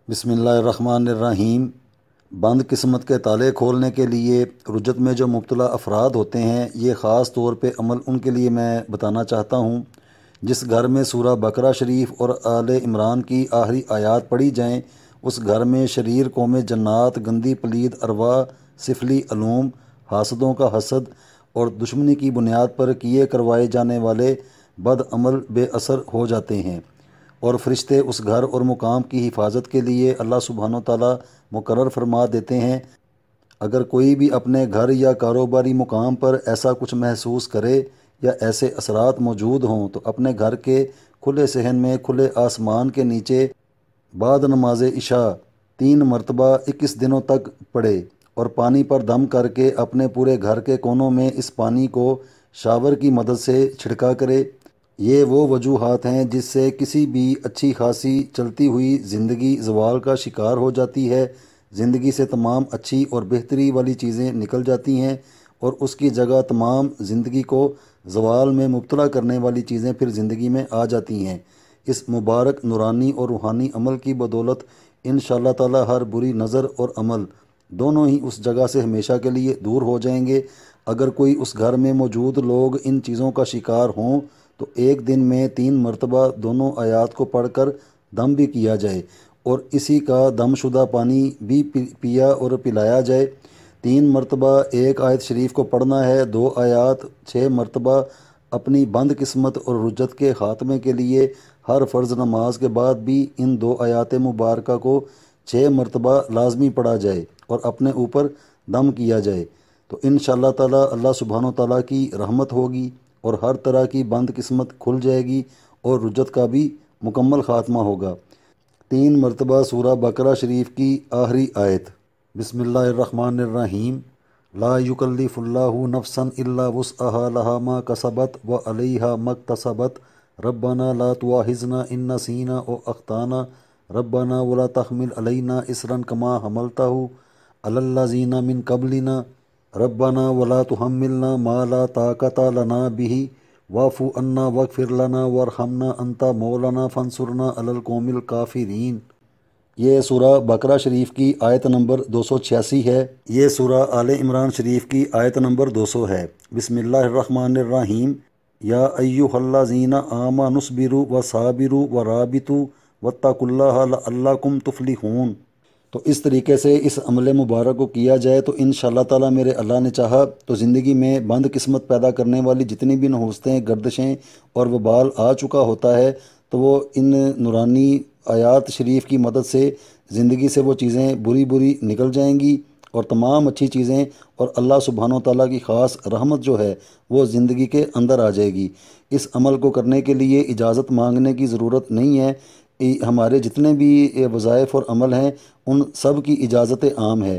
بسم اللہ الرحمن الرحیم۔ بند قسمت کے تالے کھولنے کے لیے رجت میں جو مبتلا افراد ہوتے ہیں، یہ خاص طور پہ عمل ان کے لیے میں بتانا چاہتا ہوں۔ جس گھر میں سورہ بقرہ شریف اور آل عمران کی آخری آیات پڑھی جائیں، اس گھر میں شریر قوم جنات، گندی پلید ارواح، سفلی علوم، حاسدوں کا حسد اور دشمنی کی بنیاد پر کیے کروائے جانے والے بد عمل بے اثر ہو جاتے ہیں، اور فرشتے اس گھر اور مقام کی حفاظت کے لیے اللہ سبحانہ و تعالیٰ مقرر فرما دیتے ہیں۔ اگر کوئی بھی اپنے گھر یا کاروباری مقام پر ایسا کچھ محسوس کرے یا ایسے اثرات موجود ہوں تو اپنے گھر کے کھلے صحن میں کھلے آسمان کے نیچے بعد نماز عشاء 3 مرتبہ 21 دنوں تک پڑھے، اور پانی پر دم کر کے اپنے پورے گھر کے کونوں میں اس پانی کو شاور کی مدد سے چھڑکا کرے۔ یہ وہ وجوہات ہیں جس سے کسی بھی اچھی خاصی چلتی ہوئی زندگی زوال کا شکار ہو جاتی ہے۔ زندگی سے تمام اچھی اور بہتری والی چیزیں نکل جاتی ہیں، اور اس کی جگہ تمام زندگی کو زوال میں مبتلا کرنے والی چیزیں پھر زندگی میں آ جاتی ہیں۔ اس مبارک نورانی اور روحانی عمل کی بدولت انشاءاللہ تعالی ہر بری نظر اور عمل دونوں ہی اس جگہ سے ہمیشہ کے لیے دور ہو جائیں گے۔ اگر کوئی اس گھر میں موجود لوگ ان چیزوں کا شکار ہوں تو ایک دن میں 3 مرتبہ دونوں آیات کو پڑھ کر دم بھی کیا جائے، اور اسی کا دم شدہ پانی بھی پیا اور پلایا جائے۔ 3 مرتبہ ایک آیت شریف کو پڑھنا ہے، 2 آیات 6 مرتبہ اپنی بند قسمت اور رجت کے خاتمے کے لیے ہر فرض نماز کے بعد بھی ان 2 آیات مبارکہ کو 6 مرتبہ لازمی پڑھا جائے اور اپنے اوپر دم کیا جائے، تو انشاءاللہ تعالی اللہ سبحانہ و تعالیٰ کی رحمت ہوگی اور ہر طرح کی بند قسمت کھل جائے گی اور رجت کا بھی مکمل خاتمہ ہوگا۔ 3 مرتبہ سورہ بقرہ شریف کی آخری آیت۔ بسم اللہ الرحمن الرحیم۔ لا یکلف اللہ نفسا الا وسعها لها ما کسبت وعلیہا ما اکتسبت ربنا لا تؤاخذنا ان نسینا او اخطانا ربنا ولا تحمل علینا اصرا کما حملته علی الذین من قبلنا ربنا ولا تحملنا ما لا طاقت لنا به واعف عنا واغفر لنا وارحمنا انت مولانا فانصرنا علی القوم الکافرین۔ یہ سورہ بقرہ شریف کی آیت نمبر 286 ہے۔ یہ سورہ آل عمران شریف کی آیت نمبر 200 ہے۔ بسم اللہ الرحمن الرحیم۔ یا ایھا الذین آمنوا اصبروا وصابروا ورابطوا واتقوا اللہ لعلکم تفلحون۔ تو اس طریقے سے اس عمل مبارک کو کیا جائے تو انشاءاللہ تعالیٰ میرے اللہ نے چاہا تو زندگی میں بند قسمت پیدا کرنے والی جتنی بھی نحوستیں، گردشیں اور وبال آ چکا ہوتا ہے تو وہ ان نورانی آیات شریف کی مدد سے زندگی سے وہ چیزیں بری نکل جائیں گی، اور تمام اچھی چیزیں اور اللہ سبحانہ و تعالیٰ کی خاص رحمت جو ہے وہ زندگی کے اندر آ جائے گی۔ اس عمل کو کرنے کے لیے اجازت مانگنے کی ضرورت نہیں ہے۔ ہمارے جتنے بھی وظائف اور عمل ہیں ان سب کی اجازت عام ہے۔